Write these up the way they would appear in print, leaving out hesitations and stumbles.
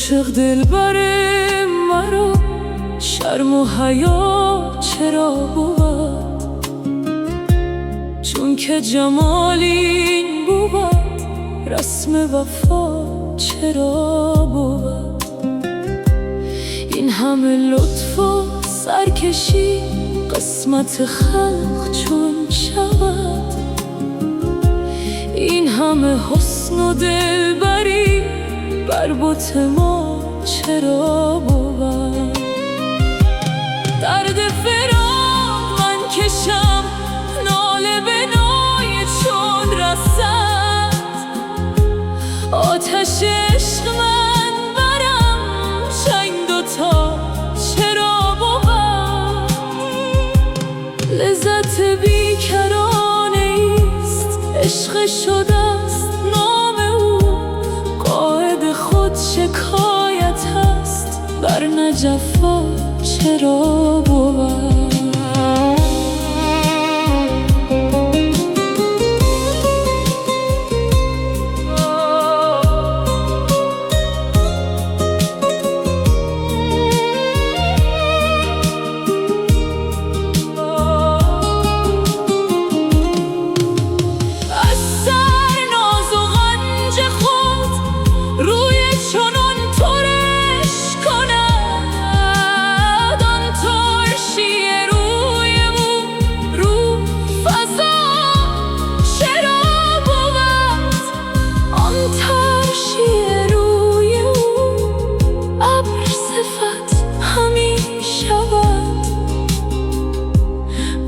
عاشق دلبر مرا شرم و حیا چرا بود؟ چون که جمال این بود رسم وفا چرا بود؟ این همه لطف و سرکشی قسمت خلق چون شود؟ این همه حسن و دلبری بر بت ما چرا بود؟ درد فراق من کشم ناله به نای چون رسد، آتش عشق من برم چنگ دوتا چرا بود؟ لذت بیکرانه ایست عشق شده است نام او، قاید خود شکایت هست بر نجفا چرا بود؟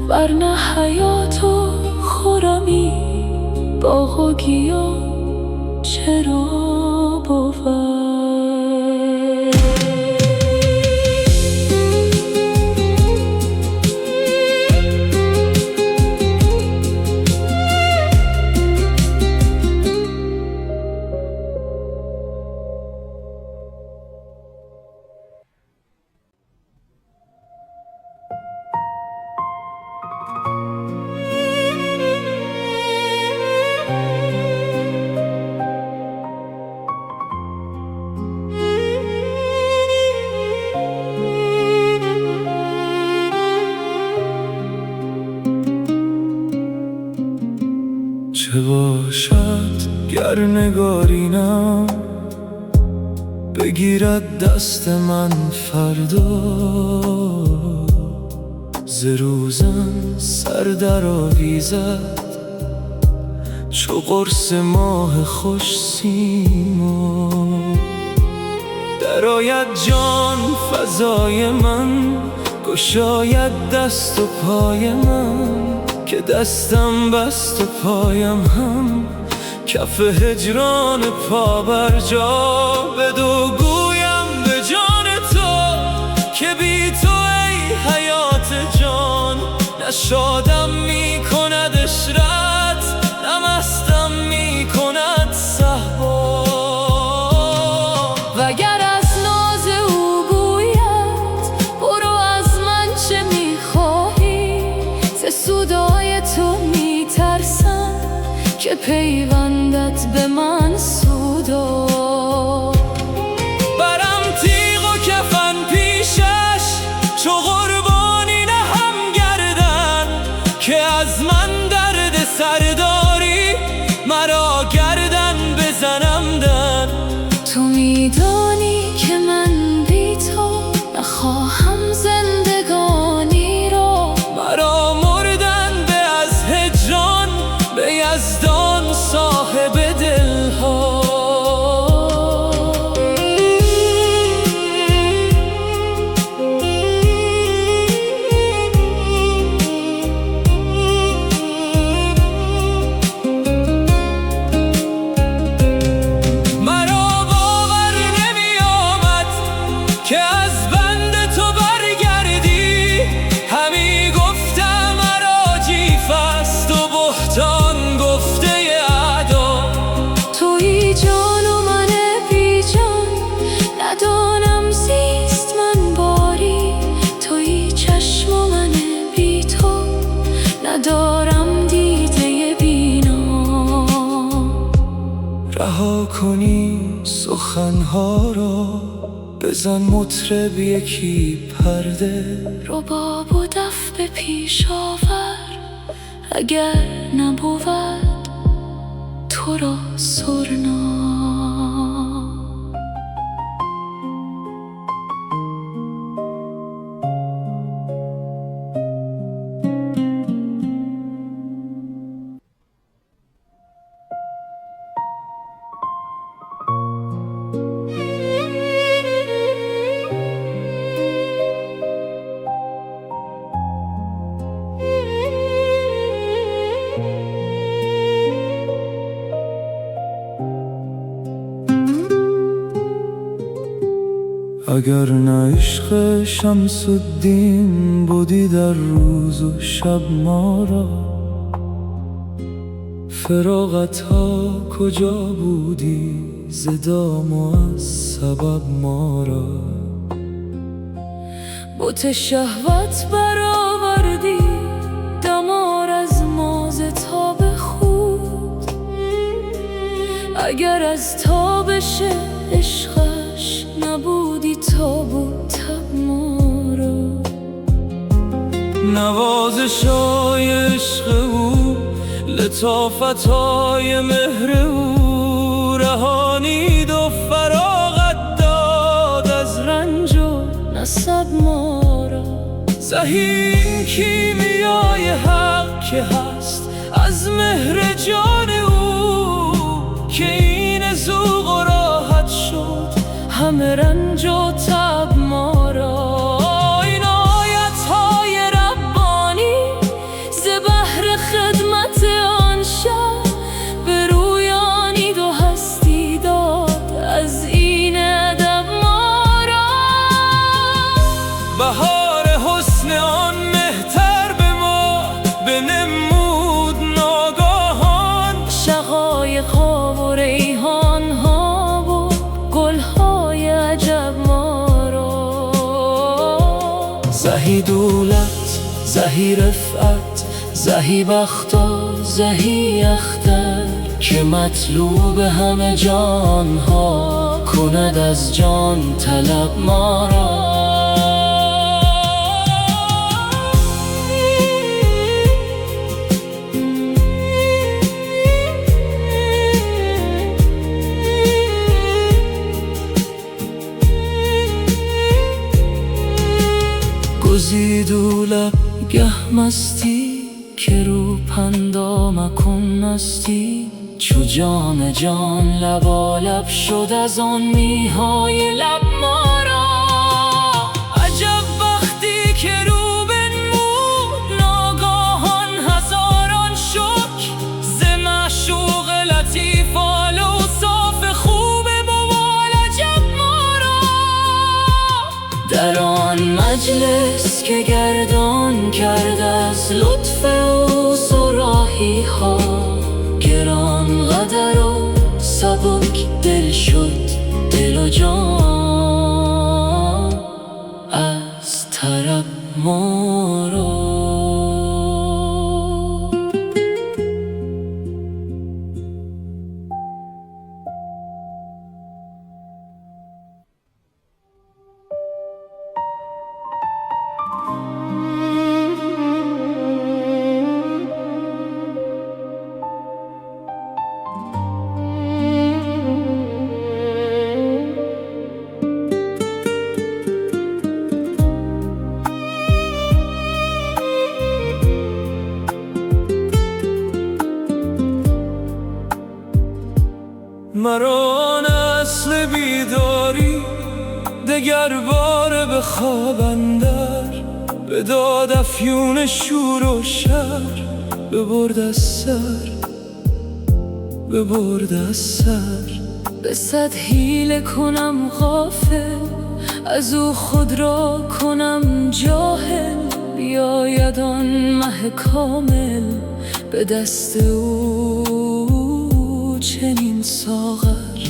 ورنه حیات و خرمی باغ و گیا چرا بود؟ چه باشد گر نگارینم بگیرد دست من فردا، ز روزن سر در آویزد چو قرص ماه خوش سیما، درآید جان فضای من گشاید دست و پای من، که دستم بست و پایم هم کف هجران پا بر جا، بدو گویم به جان تو که بی تو ای حیات جان، نشادم می کند اشرت نمستم می کند صهبا، وگر از ناز او گوید برو از من چه می خواهی؟ ز سودای تو می ترسم که پیوندت به من سودا، برم تیغ و کفن پیشش چو قربانی نهم گردن، که از من درد سرداری مرا گردن بزنم در. تو میدانی که من بی تو نخواهم زندگانی را، مرا مردن به از هجران به یزدان صاحب دلها. مرا باور نمی آمد که از بند تو برگردی، همی گفتم مرا جیف است و بهتان گفته اعدا. تویی جان و من بی جان ندانم زیست من باری، تویی چشم و من بی تو ندارم دیده بینا. رها کنی سخن سخنها را بزن مطرب یکی پرده، رباب و دف به پیش آور، اگر نبود تو را سرنا. اگر نه عشق شمس الدین بودی در روز و شب ما را، فراغت ها کجا بودی ز دام و از سبب ما را. بت شهوت برآوردی دمار از ماز تاب خود، اگر از تابش عشقش نبودی تاب و تب ما را. نوازشای عشق او، لطافتای مهر او، رهانید و فراغت داد از رنج و نسب ما را. زهی این کیمیای حق که هست از مهر جان او، که این ذوق و راحت شد همه رنج و تب ما را. این آیت‌های ربانی ز بهر خدمت آن شب برویانید و هستی داد از این ادب ما را. بهار حسن آن مهتر به ما بنمود ناگاهان، شقایق‌ها و ریحان‌ها و گل‌های عجب ما را. زهی دولت، زهی رفعت، زهی بخت و زهی اختر، که مطلوب همه جان‌ها کند از جان طلب ما را. گزیدو لب گه مستی که رو پندا مکن مستی، چو جام جان لبالب شد از آن میهای لب ما را. عجب وقتی که رو بنمود ناگاهان هزاران شکر، ز معشوق لطیف آل اوصاف خوب موال عجب ما را. در آن مجلس که گردان کرده از لطف او صراحی ها، گران قدر و سبک دل شد دل و جان از طرب ما را. مرا آن اصل بیداری دگر باره به خواب اندر، بداد افیون شور و شر، ببرد از سر، ببرد از سر. به صد حیله کنم غافل، از او خود را کنم جاهل، بیاید آن مه کامل به دست او چنین ساغر.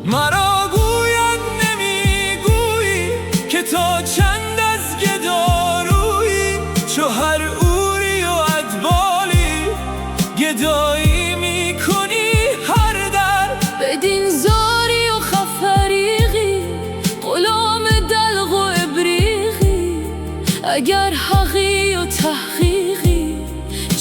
مرا گوید نمیگویی که تا چند از گدارویی، چو هر اوری و ادبالی گدایی میکنی هر در. بدین زاری و خفری اگر حقی و تحقیقی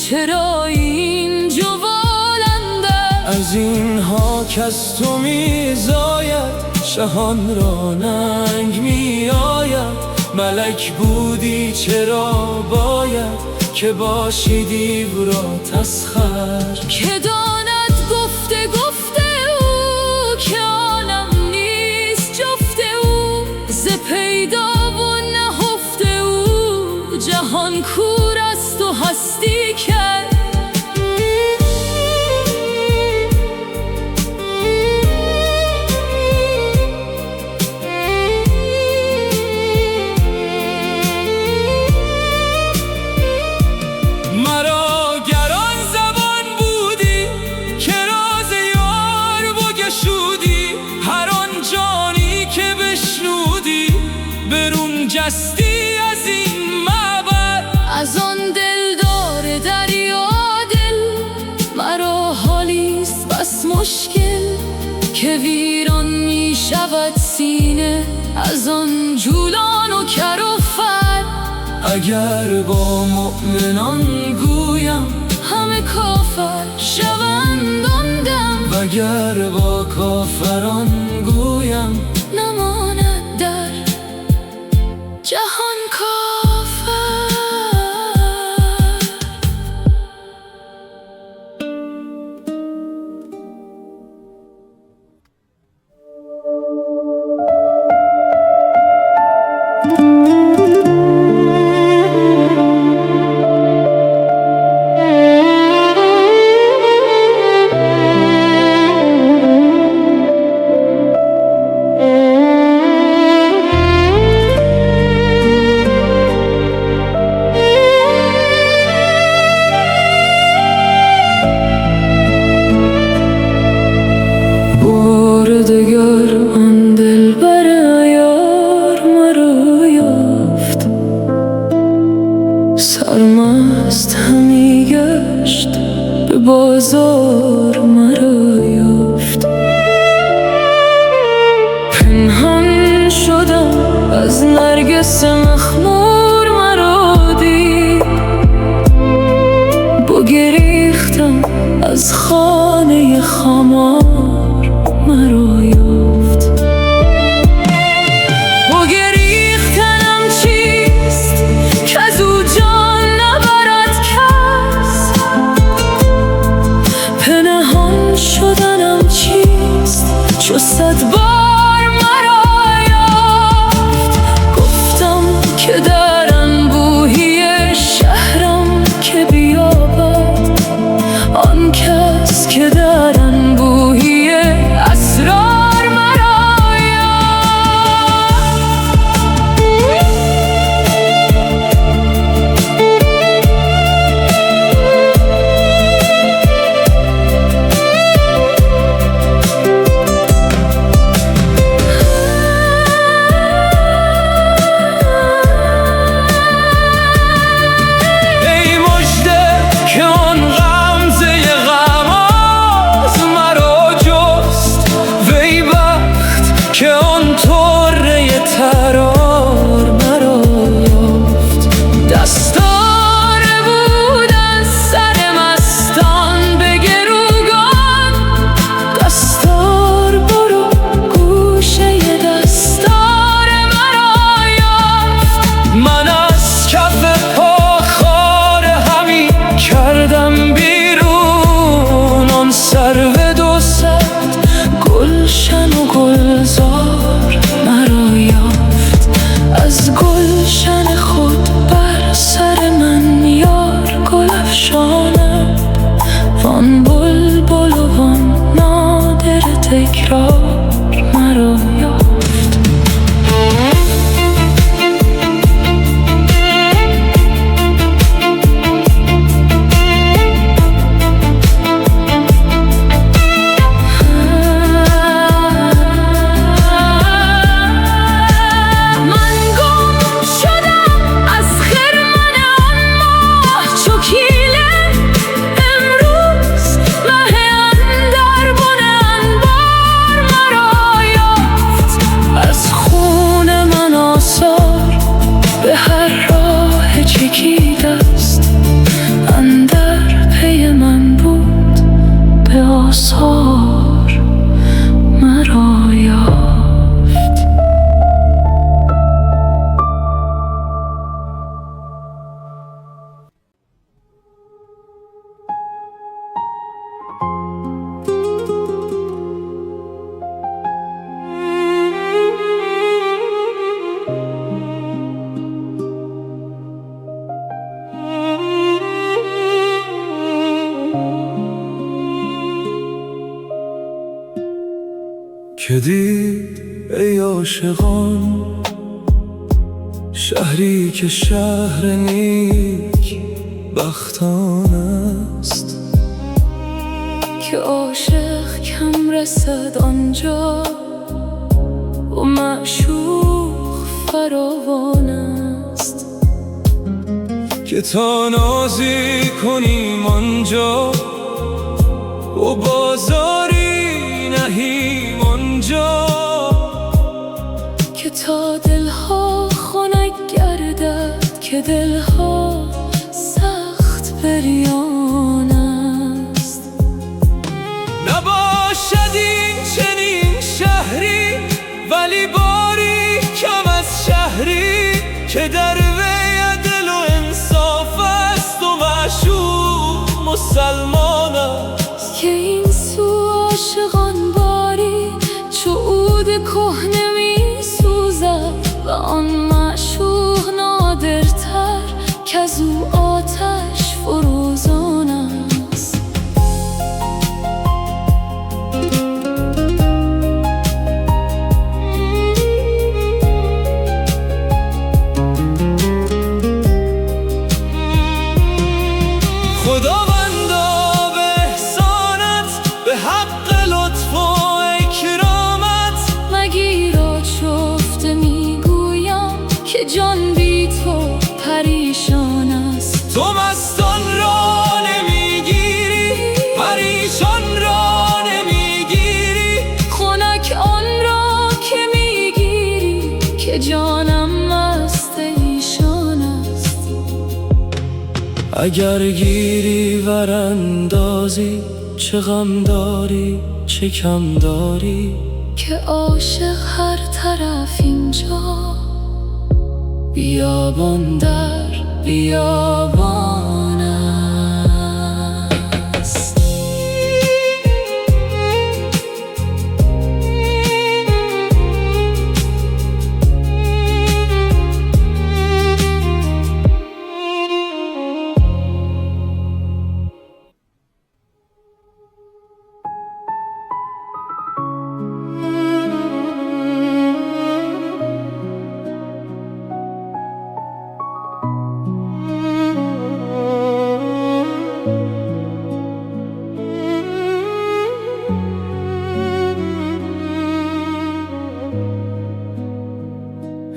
چرا اینجا والنده؟ از اینها کس تو میزاید شهان را ننگ میآید. ملک بودی چرا باید که باشی دیو را تسخر؟ که داند گفته او که آنم نیست جفت او، ز پیدا و نهفته او جهان کور است و هستی کرد. مرا گران زبان بودی که راز یار بگشودی، هر آن جانی که بشنودی برون جستی از این معبد. از آن دلدار دریا دل مرا حالیست بس مشکل، که ویران می شود سینه از آن جولان و کر و فر. اگر با مؤمنان گویم همه کافر شوند آن دم، وگر با کافران گویم نماند در جهان کافر. دگر آن دلبر یار مرا یافت، سرمست همی گشت به بازار مرا یافت. پنهان شدم از نرگس مخمور مرا دید، بگریختم از خانه خمار مرا یافت. بگریختنم چیست کز او جان نبرد کس، پنهان شدنم چیست چو 100 بار مرا یافت. گفتم که در انبوهی شهرم که بیابد آن کس که در انبوهی که دید ای عاشقان، شهری که شهر نیک بختان است، که عاشق کم رسد آنجا و معشوق فراوان است، که تا نازی کنیم آنجا و بازاری نهیم آنجا، که تا دلها خنک گردد که دلها سخت بریان است. نباشد این چنین شهری ولی باری کم از شهری، که در وی عدل و انصاف است و معشوق مسلمان است، که این سو عاشقان باری چو عود کهنه می سوزد و آن معشوق نادرتر کز او آتش فروزان است. خداوندا به احسانت، به حق لطف و اکرامت، مگیر آشفته میگویم که جان بی تو پریشان است. تو مستان را نمیگیری، پریشان را نمیگیری، خنک آن را که میگیری که جانم مست ایشان است. اگر گیری وراندازی، چه غم داری چه کم داری، که عاشق هر طرف اینجا بیابان در بیابان است.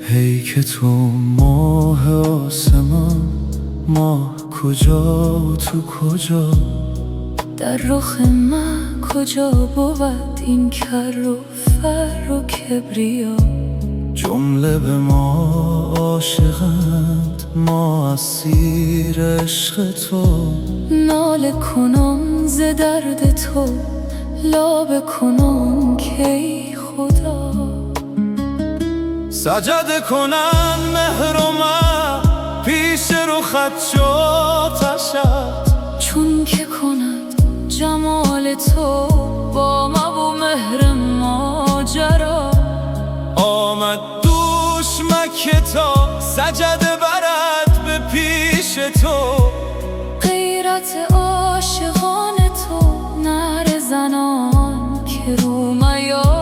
هی که تو ماه آسمان، ماه کجا تو کجا، در رخ من کجا بود این کر و فر و کبریا، جمله به ما عاشقند، ما اسیر عشق تو، ناله کنان ز درد تو لابه کنان که ای خدا، سجده کنن مهر و من پیش رخت شد تشد، چون که کند جمال تو با ما و مهر ماجرا، آمد دوش مکه تا سجده برد به پیش تو، غیرت عاشقان تو نعره زنان که رومیا،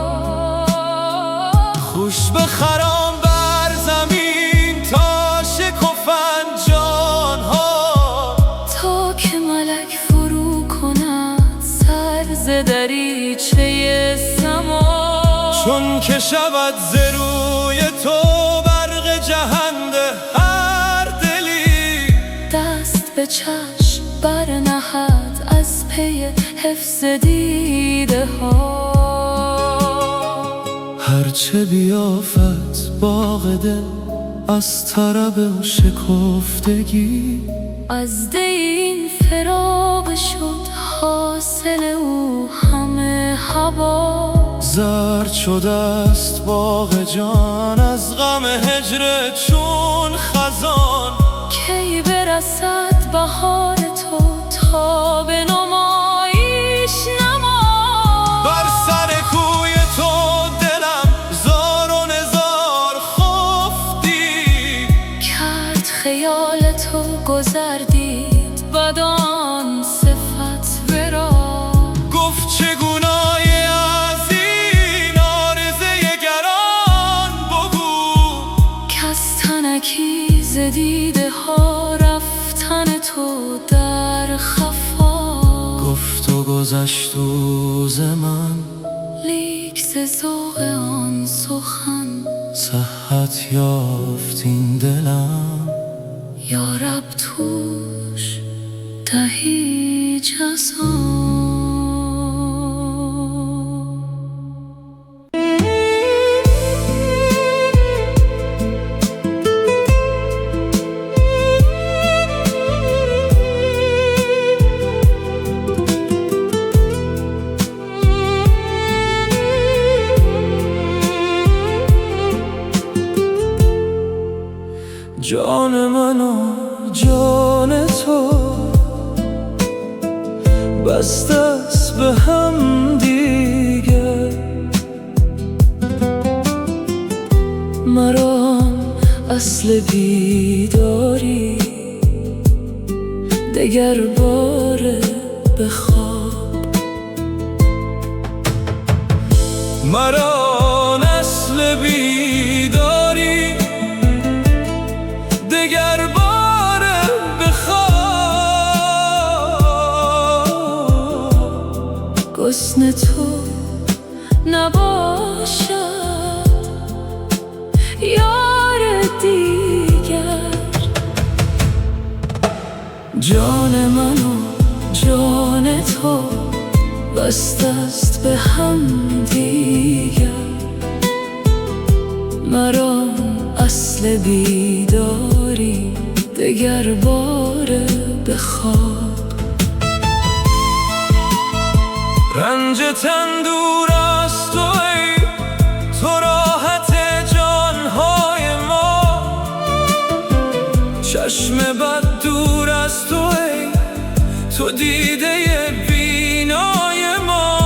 خوش بخرام بر زمین تا شکفن جانها، تا که ملک فرو کند سر ز دریچه سما، چون که شود ز روی تو برق جهنده هر دلی، دست به چشم برنهد از پی حفظ دیده ها، هرچه بیافت باغ دل از طرب و شکفتگی، از دی این فراق شد حاصل او همه هوا، زرد شده است باغ جان از غم هجر چون خزان، کی برسد بهار تو تا به نمایش نما، بر سر کوی تو دلم زار و نزار خفتی، کرد خیال تو گذر دید بدان صفت ورا، گفت چه گناهی از این ز دیده ها رفتن تو در خفا. گفت و گذشت و ز من، لیک ز ذوق آن سخن صحت یافت این دلم. یا رب توش دهی جزا. جان من و جان تو بسته است به هم دیگه. مرا اصل بیداری دگر باره به خواب. مرا اصل بیداری دگر باره به خواب. گسن تو نباشد یار دیگر. جان من و جان تو بسته است به هم دیگر. مرا اصل بیداری دگر باره به خواب. رنج تن دور از تو ای تو راحت جانهای ما. چشم بد دور از تو ای تو دیده بینای ما.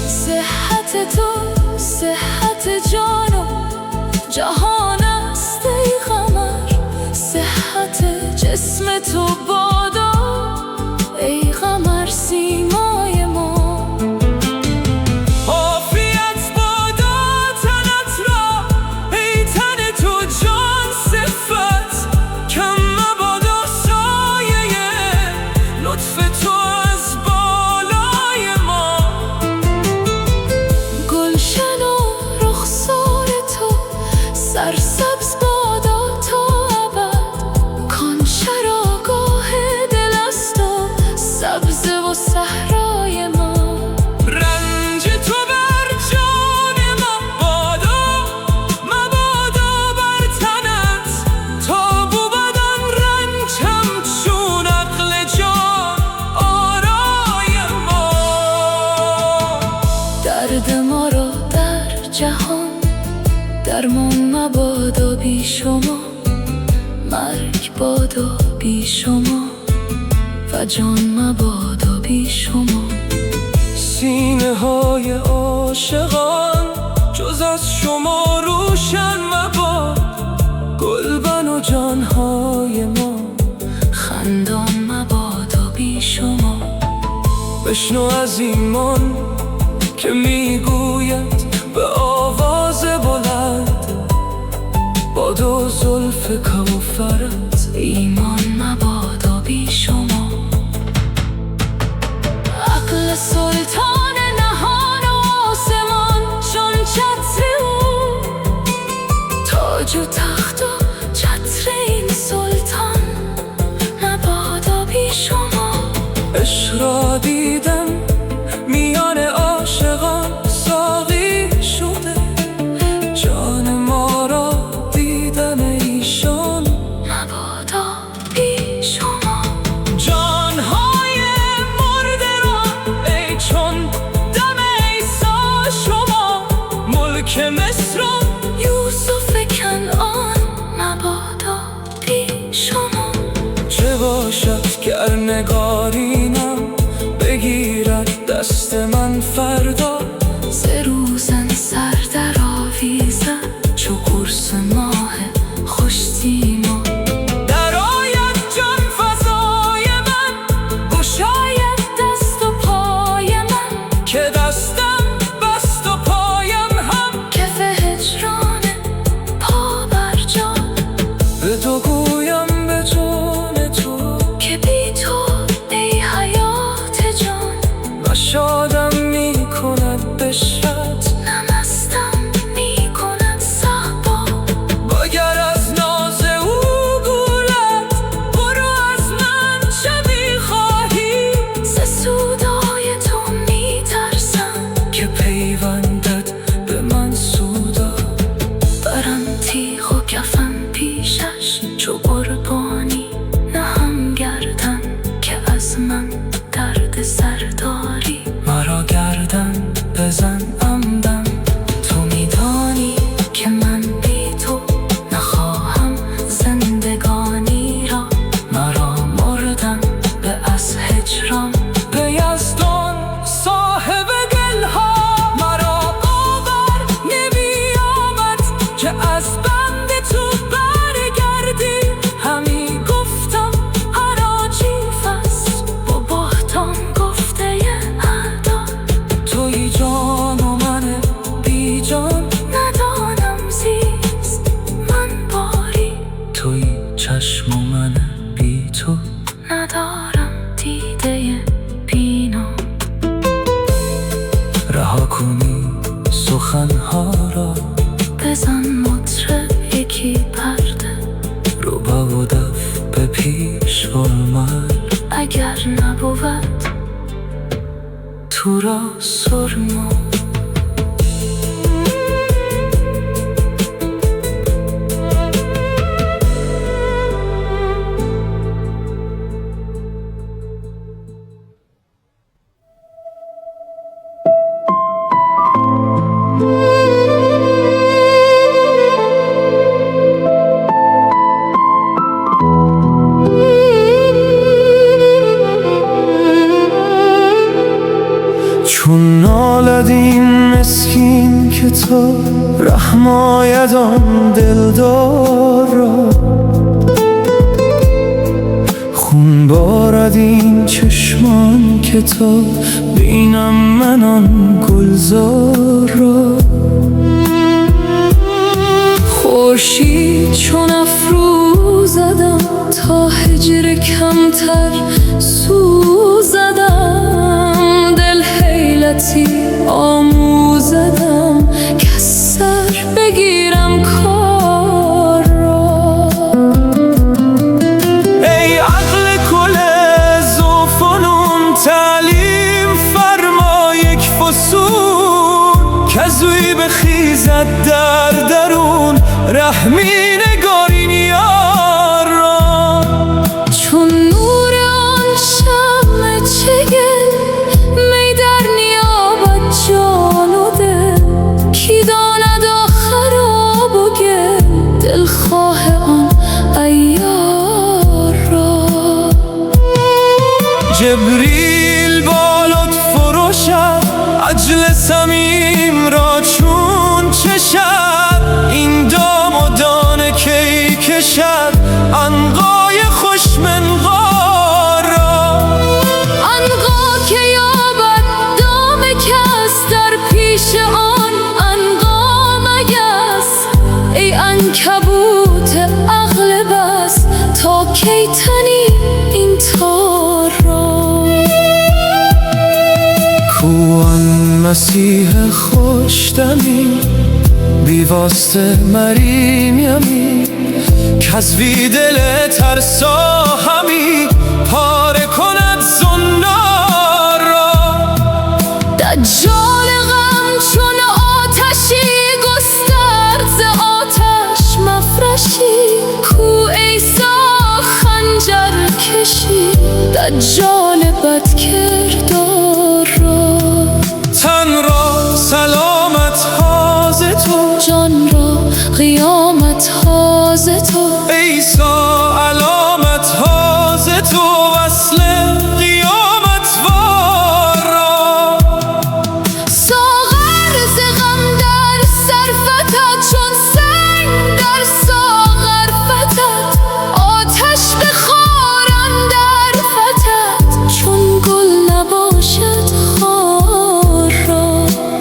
صحت تو صحت جان و جهان است ای قمر. صحت جسم تو بادا ای قمر سیمای ما. عافیت بادا تنت را ای تن تو جان صفت. کم مبادا سایه لطف تو از بالای ما. گلشن و رخسار تو سرسبز بادا تا ابد. کان چراگاه دل است و سبزه و صحرای ما. رنج تو بر جان ما بادا مبادا بر تنت. تا بود آن رنج همچون عقل جان آرای ما. درد ما را در جهان درمان مبادا بی شما. مرگ بادا بی شما و جان مبادا بی شما. سینه های عاشقان جز از شما روشن مباد. گلبن و جانهای ما خندان مبادا بی شما. بشنو از ایمان که میگوید به آواز بلند. با دو زلف کوثرت ایمان مبادا بی شما. عقل سلطان نهان و آسمان چون چتر او. تاج و تخت و چتر این سلطان مبادا بی شما. عشق را دیدم میان عاشقان ساقی شده. جان ما را دیدن ایشان مبادا بی شما. جانهای مرده را ای چون دم عیسی شما. ملک مصر و یوسف کنعان مبادا بی شما. چه باشد گر نگارینم بگیرد دست من فردا. ز روزن سر در آویزم چو قرص ماه خوش سیما. درآید جان فضای من گشاید دست و پای من. که دستم بست و پایم هم کف هجران پا بر جان و دف به پیش آمد. اگر نبود تو را سرما چون نالد این مسکین که تا رحم آید آن دلدار را، خون بارد این چشمان که تا بینم من آن گلزار را. خورشید چون افروزدم تا هجر کمتر سوزدم، دل حیلتی آموزدم که سر بگیرم کار را. ای عقل کل ذوفنون تعلیم فرما یک فصول، کزوی بخیزد در درون رحمی نگار این یار را. چون نور آن شمع چگل می در نیابد جان و دل، کی داند آخر آب و گل دلخواه آن عیار را. جبریل با لطف و روشن عجل صمیم را چون چشد، این دام و دانه کی کشد عنقای خوش منقار را. عنقا که یابد دام کس در پیش آن عنقا مگس، ای عنکبوت عقل بس تا کی تنی این تار را. کو آن مسیح خوشدمی بی واسطه مریمی، کزوی دل ترسا همی پاره کند زنار را. دجال غم چون آتشی گسترد ز آتش مفرشی، کو عیسی خنجر کشی دجال بدکردار را. تن را سلامت ها ز تو، جان را قیامت ها ز تو، عیسی علامت ها ز تو وصل قیامت وار را. ساغر ز غم در سر فتد چون سنگ در ساغر فتد، آتش بخارم در فتد چون گل نباشد خار را.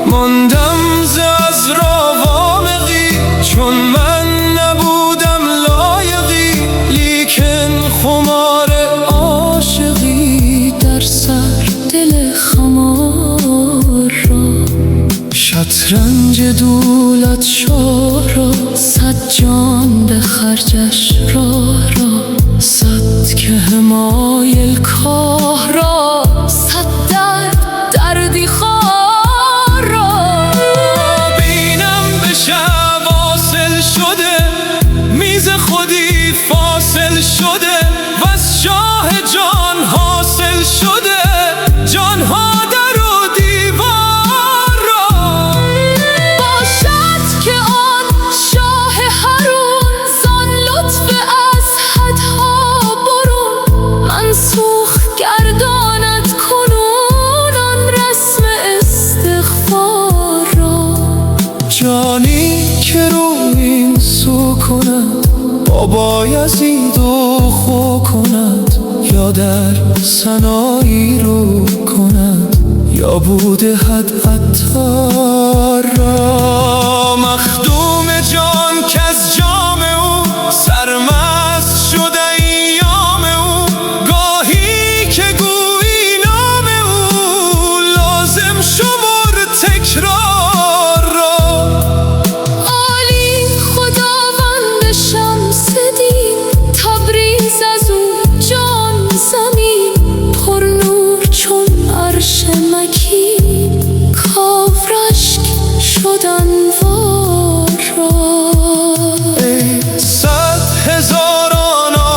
ماندم ز عذرا وامقی چون من نبودم لایقی، لیکن خمار عاشقی در سر دل خمار را. شطرنج دولت شاه را، صد جان به خرجش را، صد که مایل کاه را، صد دردی خار را. بینم به شب واصل شده، میز خودی فاصل شده و از شاه جان حاصل شده جانها در و دیوار را. باشد که آن شاه حرون زان لطف از حدها برون، منسوخ گرداند کنون آن رسم استغفار را. جانی که رو این سو کند با بایزید و خو کند، یا در سنایی رو کند یا بوده حد عطار را. مخدوم جان که از جام او سرمست شده ایام او، گاهی که گویی نام او لازم شمر تکرار را. عالی خداوند شمس دین تا بود انوار را. ای 100,000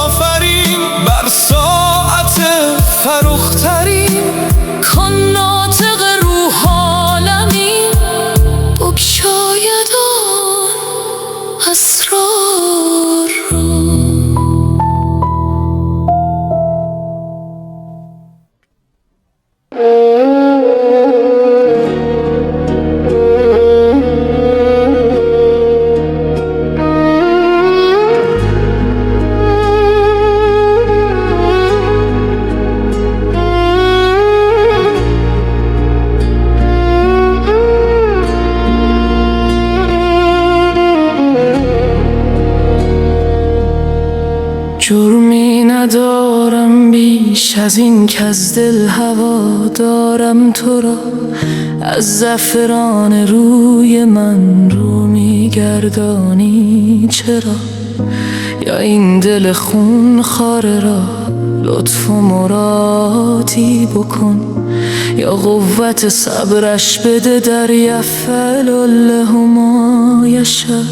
آفرین بر ساعت فرخترین، کن ناطق روح عالمی بگشاید آن اسرار را. جرمی ندارم بیش از این که از دل هوا دارم تو را، از زعفران روی من رو میگردانی چرا؟ یا این دل خون خواره را لطف و مرادی بکن، یا قوت صبرش بده در یفعل له ما یشاء.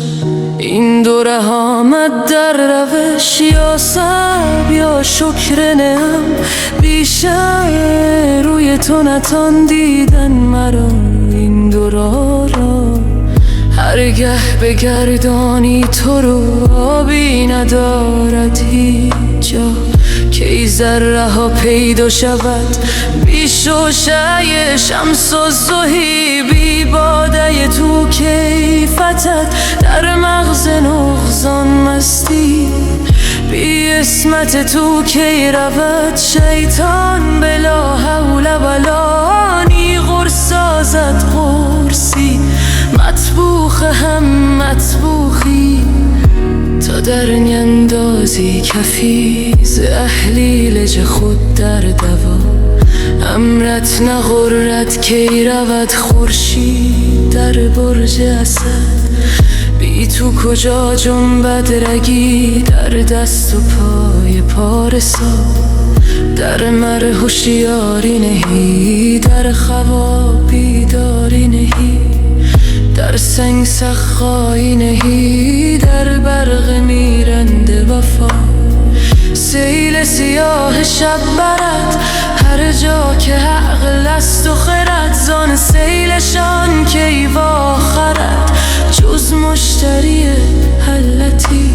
این دوره آمد در روش، یا صبر یا شکر نعم، بیشتر روی تو نتان دیدن مرا این دورا را. هرگه بگردانی تو رو آبی ندارد هیچ جا، که ای ذره ها پیدا شود بی شوشه شمس و زهی، بی باده تو کیفتت در مغز نقصان مستی، بی اسمت تو کی رود شیطان بلا حول ولا، نی غرص سازد غرصی مطبوخ هم مطبوخی، تا در نیندازی کفی ز اهلی لج خود در دوا. امرت نغرد کی رود خورشید در برج اسد، بی تو کجا جنبد رگی در دست و پای پارسا. در مر هوشیاری نهی در خواب بیداری نهی، در سنگ سخایی نهی در برق میرنده وفا. سیل سیاه شب برد هر جا که عقل است و خرد، زان سیلشان کی واخرد جز مشتری حلتی.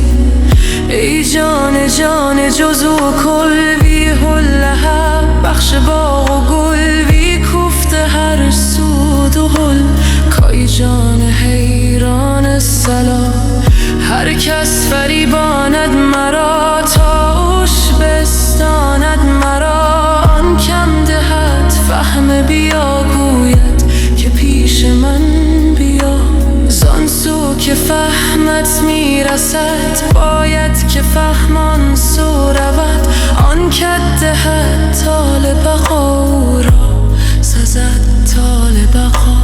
ای جان جان جزو کل بی لهب، بخش باغ و گل بی کوفت هر سود و گل، کای جان حیران سلام. هر کس فریباند مرا تا اوش بستاند مرا، آن کم دهد فهم بیا گوید که پیش من بیا. زان سو که فهمت میرسد باید که فهمان سو رود، آن که دهد طال بقا او را سزد طال بقا.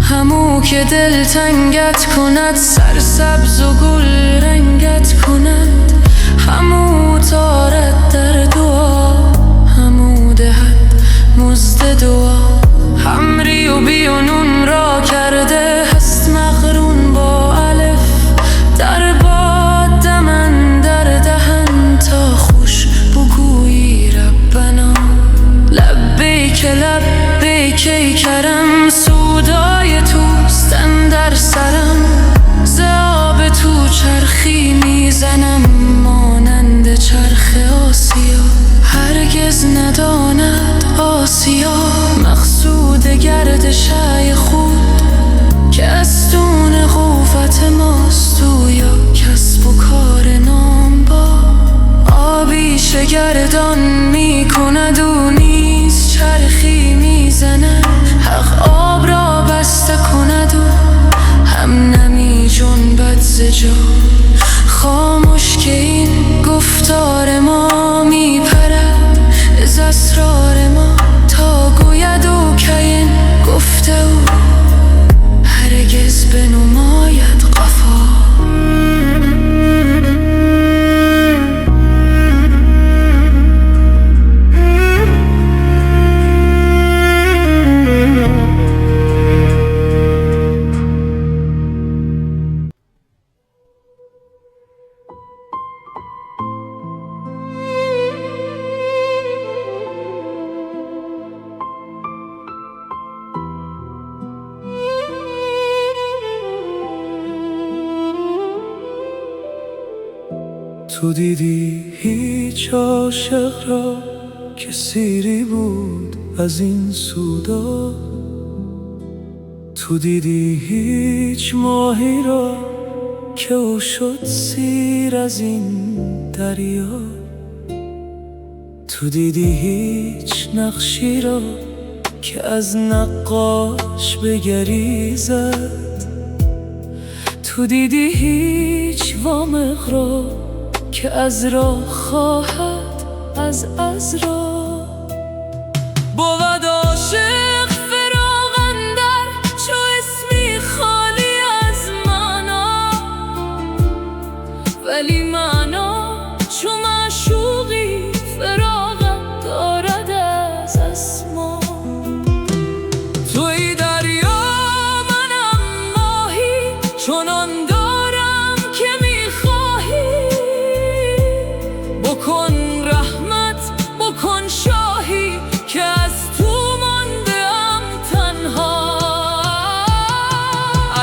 همو که دل تنگت کند سرسبز و گل رنگت کند، همو تارد در دعا همو دهد مزد دعا. همری و بی و نون را کرده هست مقرون با الف، در باد دمن در دهن تا خوش بگویی ربنا. لبیک لبیک ای کرم سودای توست اندر سرم، ز آب تو چرخی میزنم مانند چرخ آسیا. هرگز نداند آسیا مقصود گردش خود، که استون قوت ماست او یا کسب و کار نام با. آبی شگردان میکند او نیز چرخی میزند، حق آب را بسته کند و هم نمی جنبد ز جا. خاموش که این گفتار ما میپرد از اسرار ما، تا گوید او که این گفته او هرگز بنماید قفا. تو دیدی هیچ عاشق را که سیری بود از این سودا؟ تو دیدی هیچ ماهی را که او شد سیر از این دریا؟ تو دیدی هیچ نقشی را که از نقاش بگریزد؟ تو دیدی هیچ وامق را که از راه خواهد از عذرا؟ بود عاشق فراق اندر چو اسمی خالی از معنا، ولی معنا چو معشوقی فراغت دارد از اسما. توی دریا منم ماهی، چنان دارم که میخواهی. بکن رحمت بکن شاهی که از تو مانده‌ام تنها.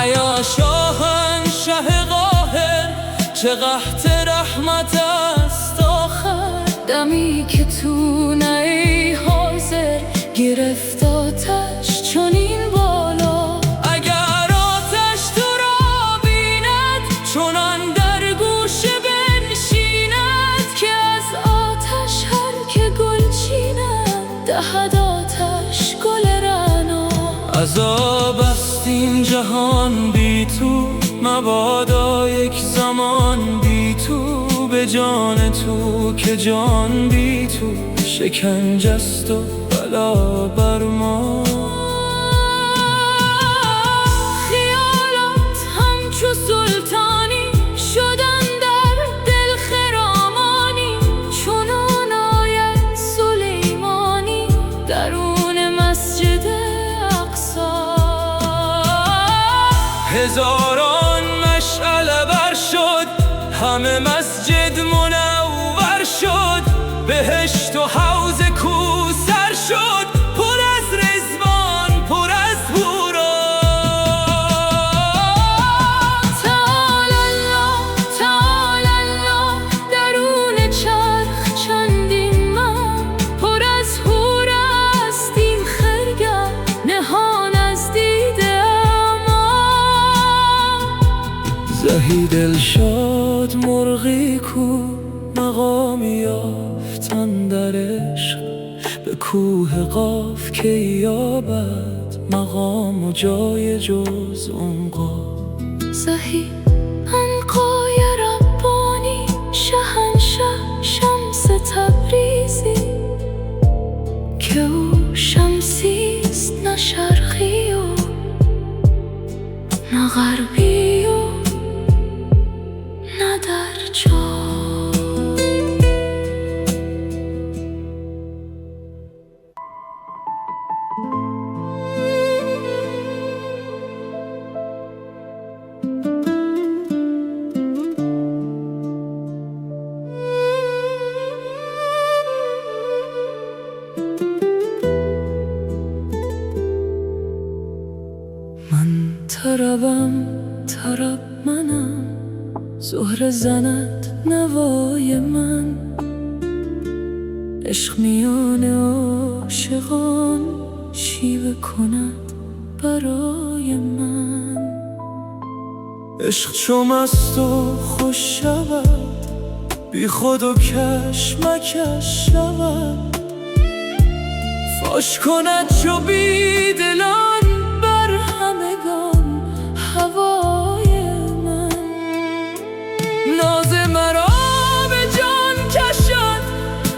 ایا شاهنشه قاهر چه قحط رحمت است آخر. دمی که تو نه ای حاضر گرفت آتش چنین بالا. اگر آتش تو را بیند چنان در گوشه بنشیند که از آتش هر که گل چیند دهد آتش گل رعنا. عذاب است این جهان بی تو، مبادا یک زمان بی تو. به جان تو که جان بی تو شکنجه است و بلا بر ما. خیالات همچو سلطانی شدن در دل خرامانی. چنان آید سلیمانی درون مسجد اقصی. هزاران مشعله بر شد، همه مسجد منور شد. بهشت و حوض کوثر شد، پر از رضوان پر از حورا. تعالی الله تعالی الله درون چرخ چندین من. پر از حور است این خرگه نهان از دیده ما. زهی دلشاد مرغی کو مقامی یافتن در عشق. به کوه قاف که یابد مقام و جای جز عنقا. زهی عنقای ربانی شهنشه شمس تبریزی. که او شمسیست نه شرقی و نه غربی و نه در جا. من طربم طرب منم، زهره زند نوای من. عشق میان عاشقان شیوه کند برای من. عشق چو مست و خوش شود، بی خود و کشمکش شود. فاش کند چو بی دلان بر همگان هوای من. ناز مرا به جان کشد،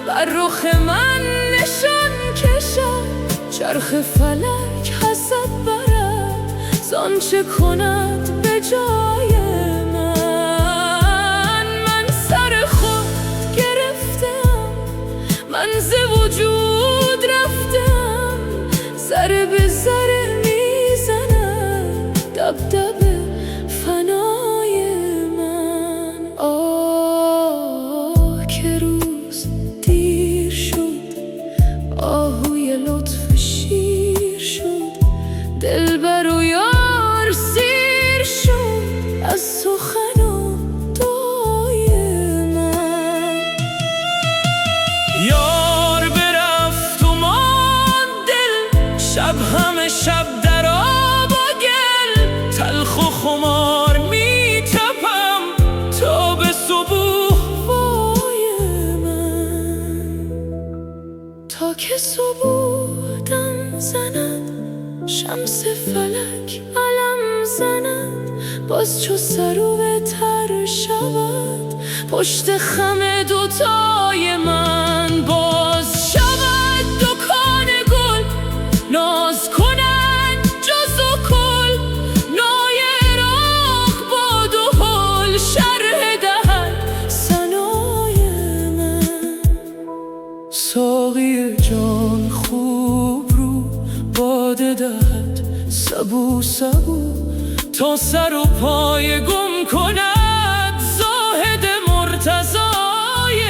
بر رخ من نشان کشد. چرخ فلک حسد برد زانچه کند به جای من. من سر خود گرفتم، من ز وجود رفتم. ذره به ذره میزند دبدبه فنای من. آه که روز دیر شد، آهوی لطف شیر شد. دلبر و یار سیر شد از سخن و دعای من. شب همه شب در آب و گل تلخ و خمار می تپم تا به صبح وای من، تا که صبح دم زند شمس فلک علم زند، باز چو سرو تر شود پشت خم دوتای من، باز شود دکان گل ناز کنن جز و کل، نای راغ باد و حل شرح دهد ثنای من. ساقی جان خوب رو باده دهد سبو سبو تا سر و پای گم کند زاهد مرتضای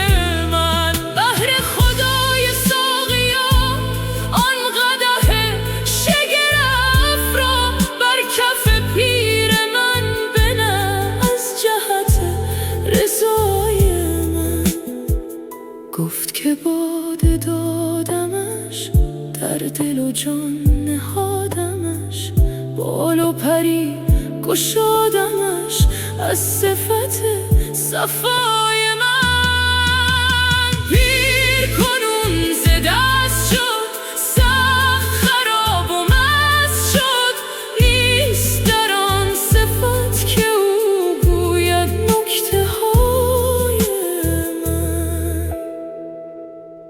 من. بهر خدای ساقیا آن قدح شگرف را بر کف پیر من بنه از جهت رضای من. گفت که باده دادمش در دل و جان نهادمش، بال و پری گشادمش از صفت صفای من. پیر کنون ز دست شد سخت خراب و مست شد، نیست در آن صفت که او گوید نکته های من.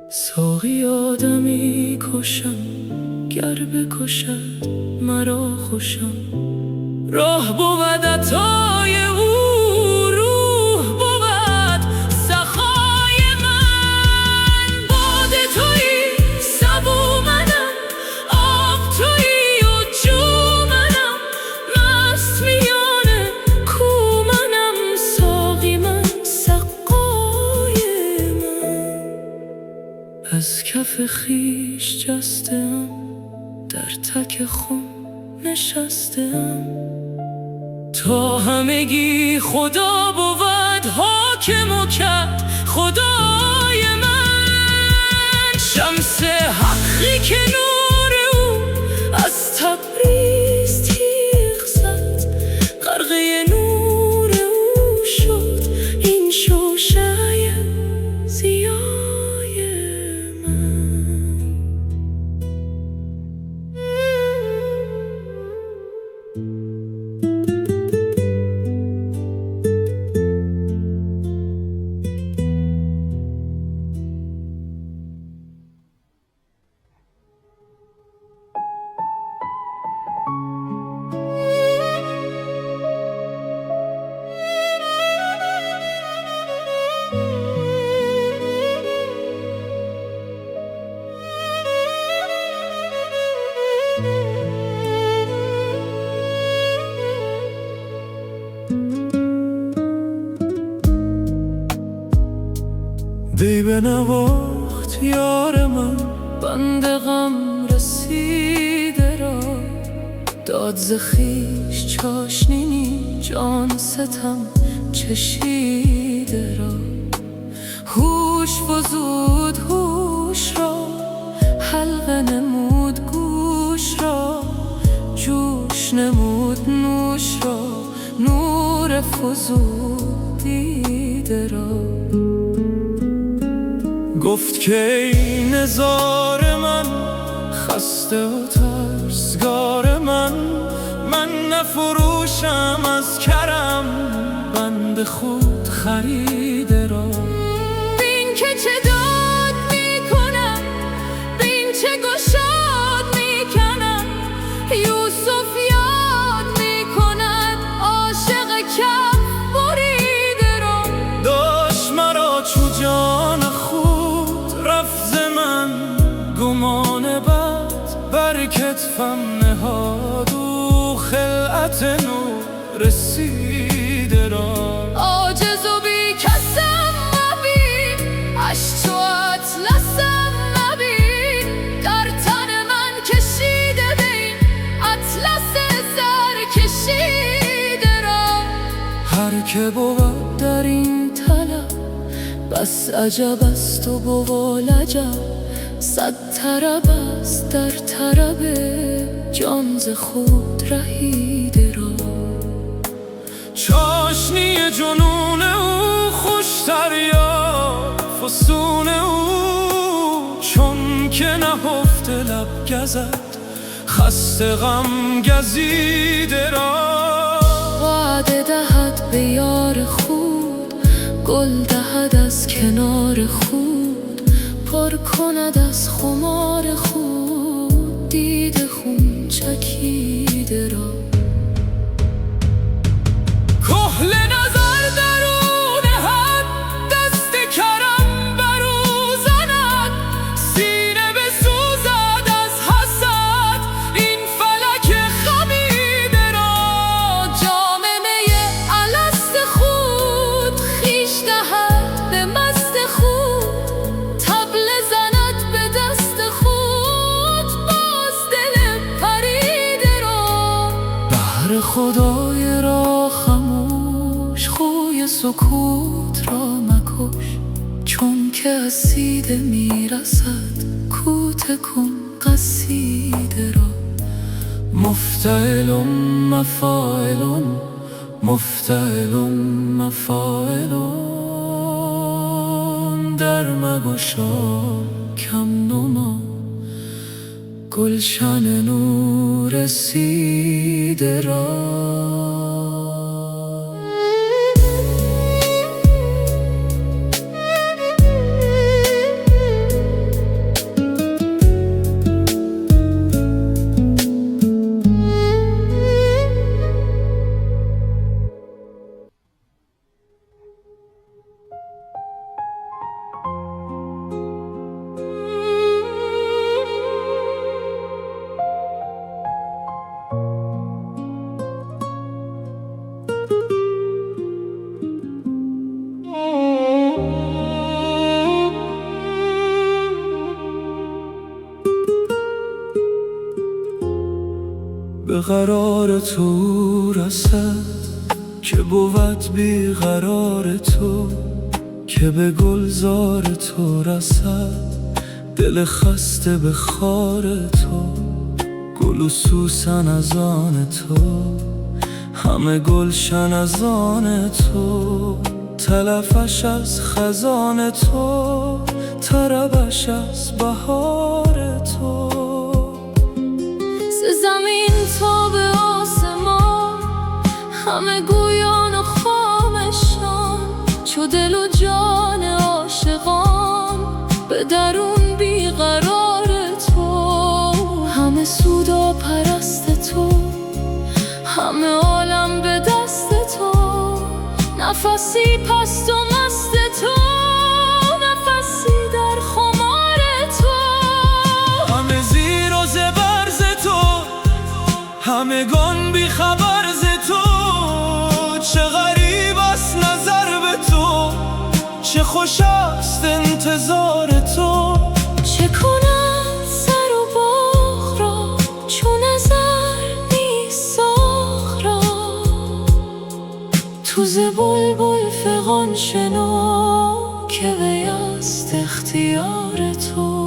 ساقی آدمی کشم گر بکشد مرا خوشم، راه بود عطای او روح بود سخای من. باد تویی سبو منم آب تویی و جو منم، مست میان کو منم ساقی من سقای من. از کف خویش جستم در تک خم نشستم، تا همگی خدا بود حاکم و کد خدای من. شمس حقی که نور او از تبریز تیغ زد، غرقه نور او شد این شوشه‌ی ضیای من. دی بنواخت یار من بند غم رسیده را، داد ز خویش چاشنینی جان ستم چشیده را. هوش فزود هوش را حلقه نمود گوش را، جوش نمود نوش را نور فزود دیده را. گفت که ای نزار من خسته و ترسگار من نفروشم از کرم بند خود خریده را. بین که چه داد میکنم بین چه گشاد میکنم، یوسف یاد میکند عاشق کف بریده را. داشت مرا چو جان خود رفت ز من گمان بد، بر کتفم نهاد و خلعت نور رسیده را. عاجز و بی کسم مبین اش تو اطلسم مبین، در تن من کشیده بین اطلس زر کشیده را. هر که بود در این طلب بس عجب است و بوال عجب، صد طرب است در طرب جان ز خود رهیده را. چاشنی جنون او خوشتر یا فسون او، چون که نهفته لب گزد خسته غم گزیده را. وعده دهد به یار خود، گل دهد از کنار خود، پر کند از خمار خود دید خون چکیده را. کحل نظر درون حد دست کرم برو زند، سینه بسوزد از حسد این فلک خمیده را. جام می الست خود خویش دهد به مست خود، طبل زند به دست خود باز دل پریده را. بهر خدای را خموش خوی سکوت را مکش، چون که از سیده میرسد کوته کن قصیده را. مفتعلم مفاعلم مفتعلم مفاعلم، در مگشا کم نما گلشن نور رسیده را. به قرار تو رسد که بود بی قرار تو، که به گلزار تو رسد دل خسته به خار تو. گل و سوسن از آن تو، همه گلشن از آن تو، تلفش از خزان تو، طربش از بهار تو. زمین تا به آسمان همه گویان و خامشان، چو دل و جان عاشقان به درون بیقرار تو. همه سودا پرست تو، همه عالم به دست تو، نفسی پست و مست تو، نفسی در خمار تو. همه زیر و زبر ز تو، همگان بی خبر ز تو. چه غریب است نظر به تو، چه خوش است انتظار تو. چه کند سر و باغ را چون نظر نیست ساغ را، تو ز بلبل فغان شنو که وی است اختیار تو.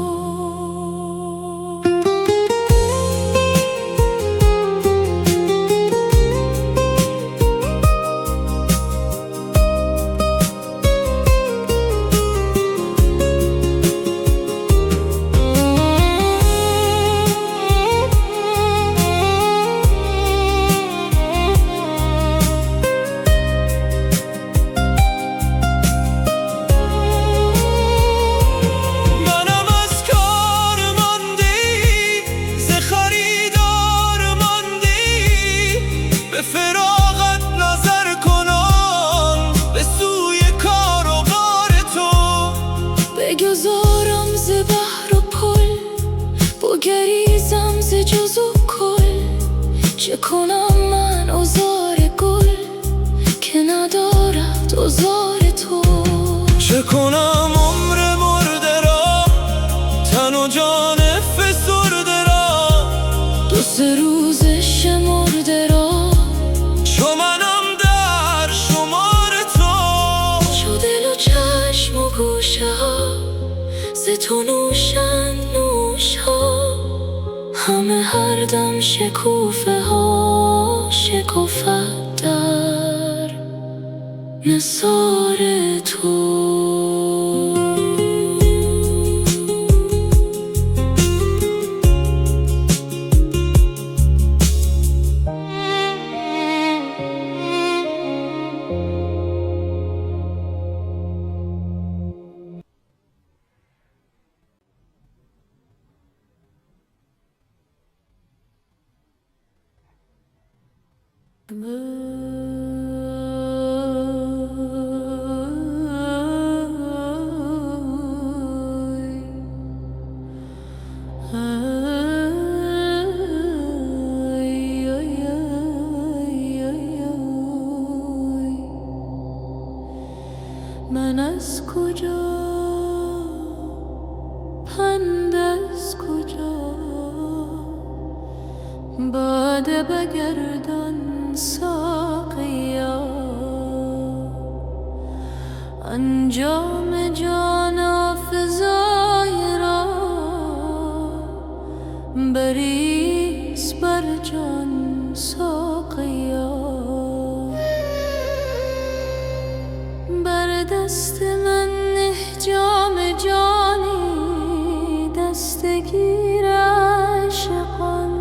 بگذارم ز بحر و پل، بگریزم ز جز و کل. چه کنم من عذار گل که ندارد عذار تو. چه کنم عمر مرده را، تن و جان فسرده را، دو سه روز شمرده را، چو منم در شمار تو. چو دل و چشم و گوشه ها ز تو نوشن همه هر دم شکوفه ها شکافد در نثار تو. من از کجا پند از کجا باده بگردان ساقیا انجام جان آفزای را بریز بر جان ساقیا بر دست من نه جام جانی دستگیر عاشقان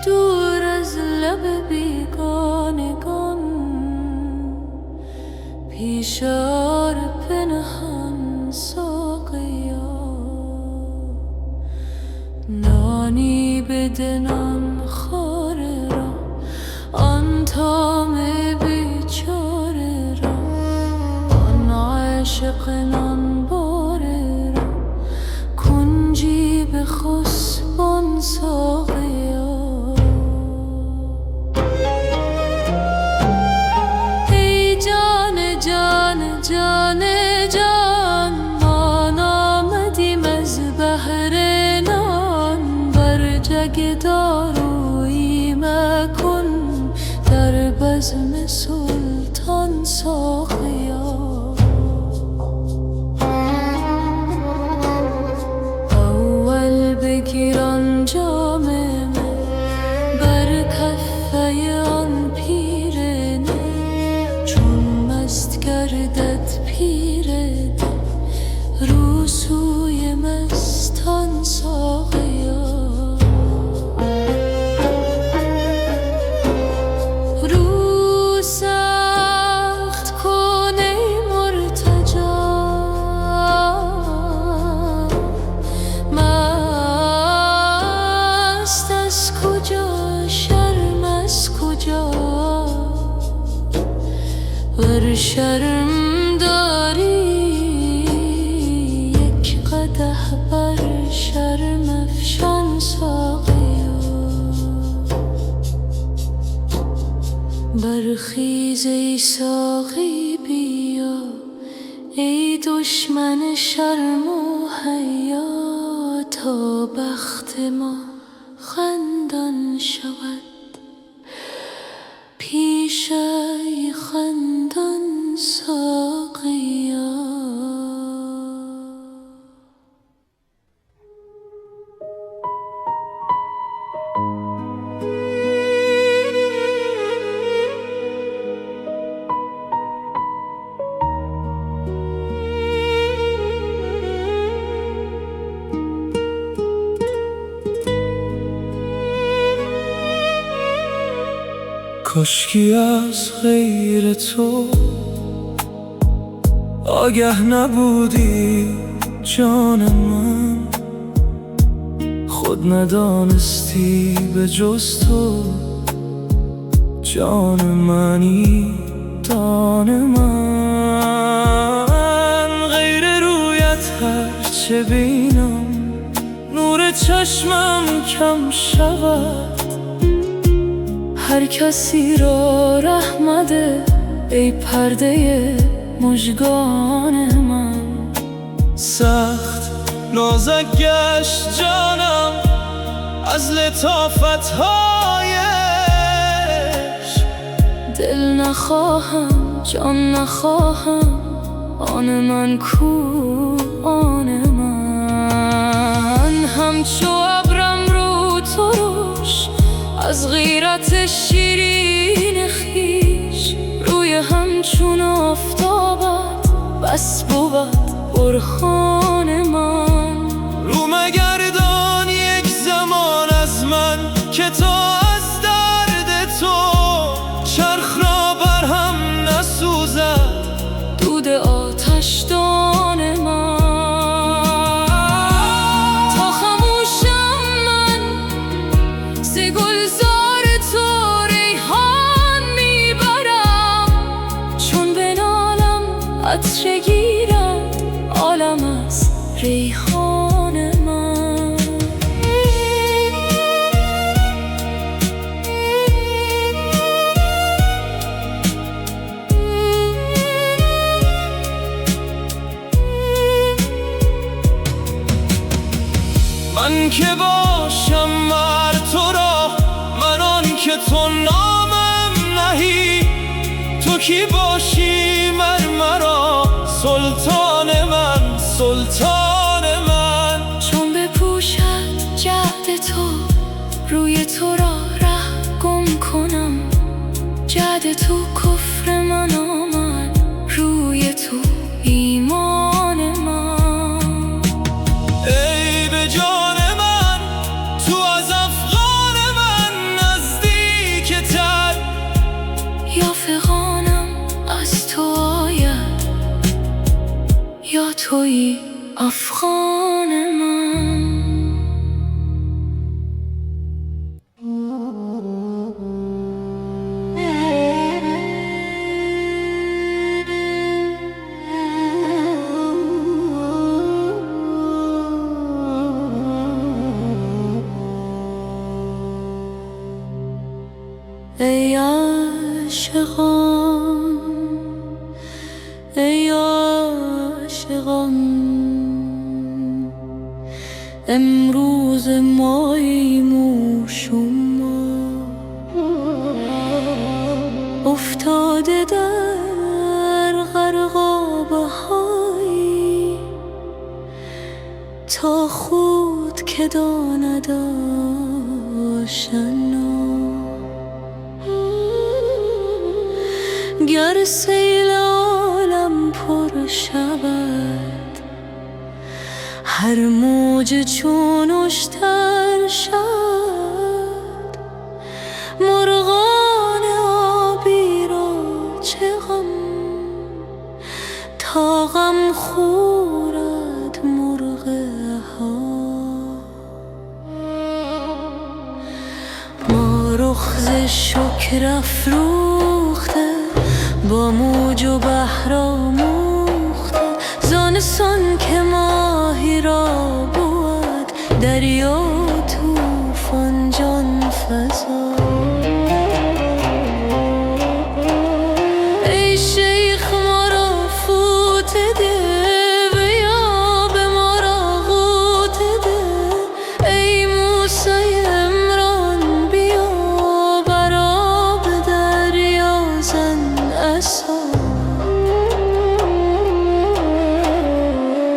دور از لب بیگانگان پیشار پنهان ساقیا نانی بده نان خواره را آن تام بیچاره را آن عاشق نان باره را کنجی به خسبان ساقیا ای جان جان جان جان ما نامدیم از بحر نان بر جگ دارویی مکن در بزم سلطان ساقیا اول بگیر آن جام من بر کفه آن پیرنه چون مست گردد پیرنه رو سوی مستان ساقیا رو سخت کن ای مرتجا مست از کجا شرم از کجا ور شرم داری یک قدح بر شرم افشان ساقیا برخیز ای ساقی بیا ای دشمن شرم و حیا تا بخت ما خندان شود پیش ای خندان ساقیا کاشکی از غیر تو آگه نبودی جان من خود ندانستی به جز تو جان منی دان من غیر رویت هرچه بینم نور چشمم کم شود هر کسی را رحمده ای پرده مژگان من سخت نازک گشت جانم از لطافت‌هایش دل نخواهم جان نخواهم آن من کو آن من همچو ابرم رو ترش، از غیرت شیرین خویش. روی همچون آفتابت بس بود برهان من. رو مگردان یک زمان از من، که تا از درد تو چرخ را برهم نسوزد دود آتشدان من. تا خموشم من ز گلزار تو ریحان میبرم، چون بنالم عطر گیرد عالم از ریحان من. من که باشم مر تو را، من آن که تو نامم نهی. تو کی باشی مر مرا، سلطان من، سلطان من. چون بپوشد جعد تو، روی تو را ره گم کنم. جعد تو کفر من آمد، روی تو ایمان من. ای به جان من تو از افغان من نزدیکتر، یا فغانم از تو آید، یا تویی افغان من. ای عاشقان، ای عاشقان، امروز ماییم و شما افتاده در غرقابه هایی، تا خود که داند آشنا. گر سیل عالم پر شود، هر موج چون اشتر شد، مرغان آبی را چه غم، تا غم خورد مرغ ها. ما رخ ز شکر افروخته، با موج و بحر آموخته، زانسان که ماهی را بود، دریا طوفان جان فزا. ای شیخ ما را فوت ده، و یا به ما را غوت ده. ای موسی عمران بیا، بر آب دریا زن عصا.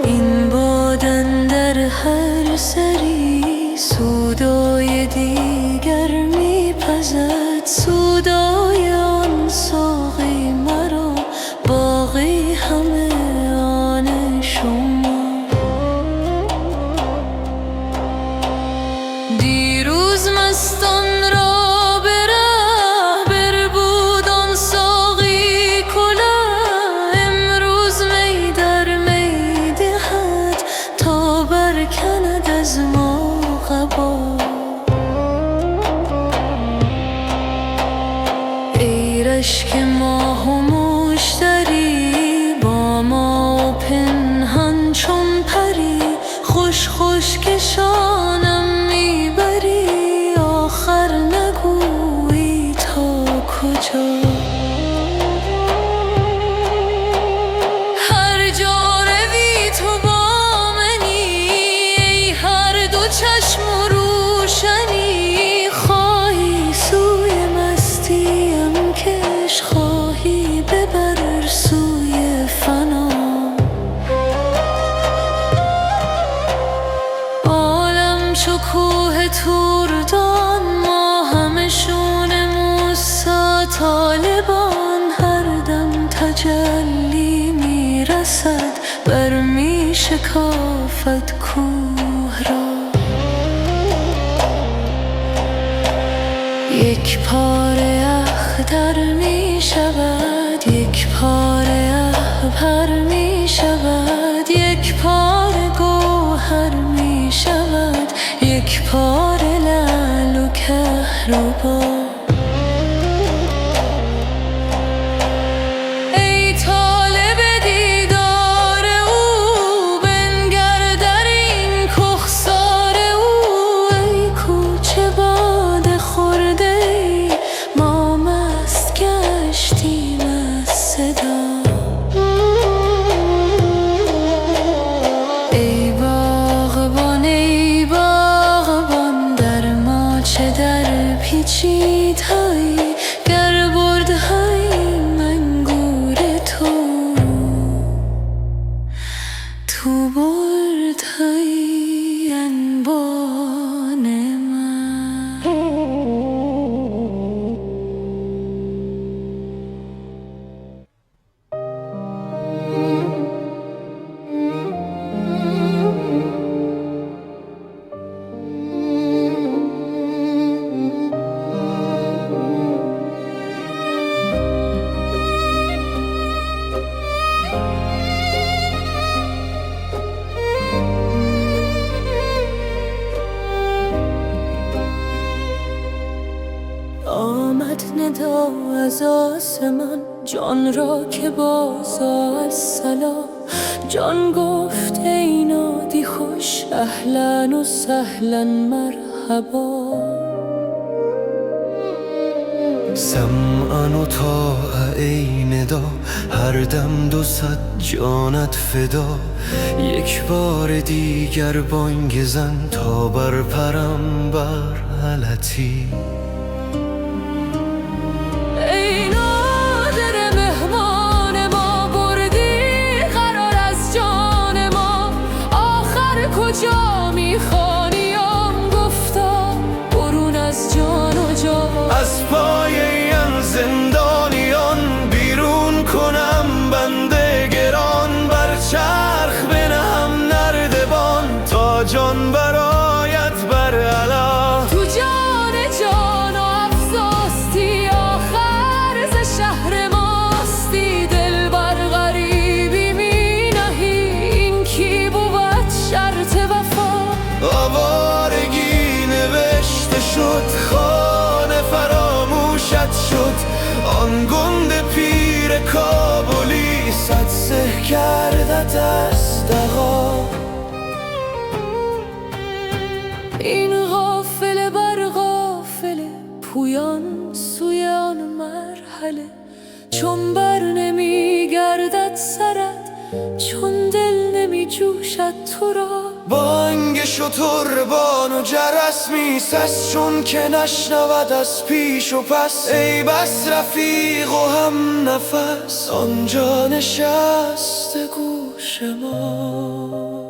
این باد اندر هر سری، سودای دیگر میپزد. سودای آن ساقی مرا، باقی همه آن شما. دیروز مستان را به ره بربود آن ساقی کله، امروز می در می دهد، تا برکند از ما قبا. ای رشک ماه و مشتری، با ما و پنهان چون پری، خوش خوش کشانم میبری، آخر نگویی تا کجا. هر جا روی تو با منی، ای هر دو چشم و روی شکافت کوه را. یک پاره اختر می شود، یک پاره احبر می شود، یک پاره گوهر می شود، یک پاره لعل و کهربا. پیچیدهایی گر بردهایی منگور تو بردهایی انبان من. آمد ندا از آسمان جان را که بازا السلام. جان گفت ای نادی خوش اهلا و سهلا مرحبا. سمعا و طاعة ای ندا هر دم 200 جانت فدا. یک بار دیگر بانگ زن تا برپرم بر حلتی. کجا میخوانیم گفتا برون از جان و جان. از پایه زندانیان بیرون کنم بنده گران. بر چرخ بنهم نردبان تا جان برآید بر علا. تو جان جان و افزاستی آخر ز شهر ماستی. دل بر غریبی می نهی این کی بود شرط وفا. آوارگی نوشته شد خانه فراموشت شد. آن گنده پیر کابلی صد سه کردت از دغا. این غافله بر غافله پویان سوی آن مرحله. چون بر نمی گردد سرت چون دل نمی جوشد تو را. بانگ شتربان و جرس میسست چون که نشنود از پیش و پس. ای بس رفیق و هم نفس آنجا نشست گوش ما.